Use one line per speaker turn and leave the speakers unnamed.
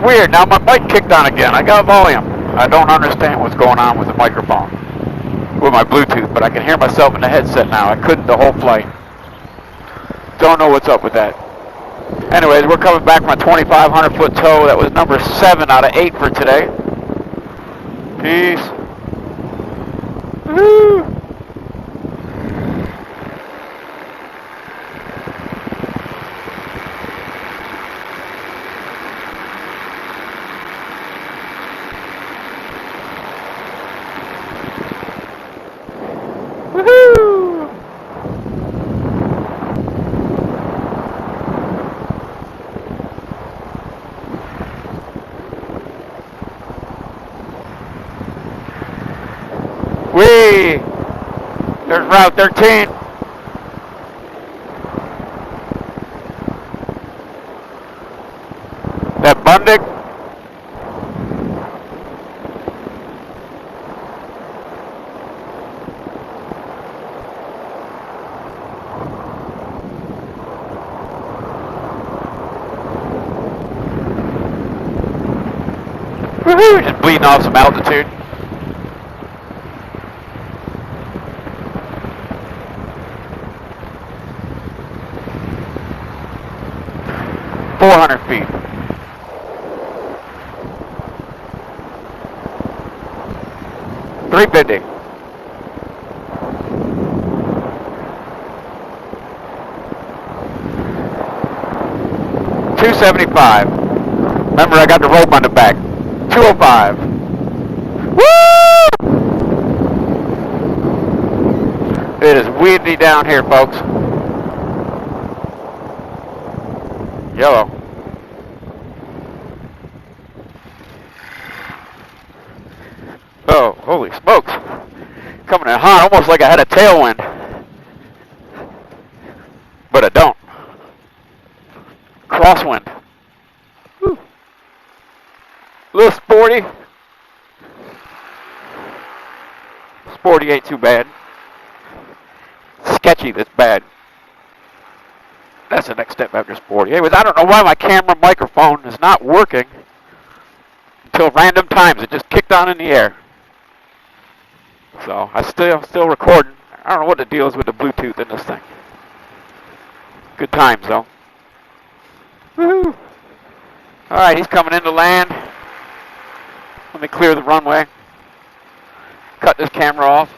weird. Now my mic kicked on again. I got volume. I don't understand what's going on with the microphone, with my Bluetooth, but I can hear myself in the headset now. I couldn't the whole flight. Don't know what's up with that. Anyways, we're coming back from a 2,500 foot tow. That was number 7 out of 8 for today. Peace. Woo! Woohoo! Whee! There's Route 13. That Bundig. Woohoo! Just bleeding off some altitude. Feet. 350. $275. Remember, I got the rope on the back. $205. Woo! It is windy down here, folks. Yellow. Oh, holy smokes. Coming in hot, almost like I had a tailwind. But I don't. Crosswind. Whew. A little sporty. Sporty ain't too bad. Sketchy that's bad. That's the next step after sporty. Anyways, I don't know why my camera microphone is not working until random times. It just kicked on in the air. So I'm still recording. I don't know what the deal is with the Bluetooth in this thing. Good times though. Woohoo! All right, he's coming into land. Let me clear the runway. Cut this camera off.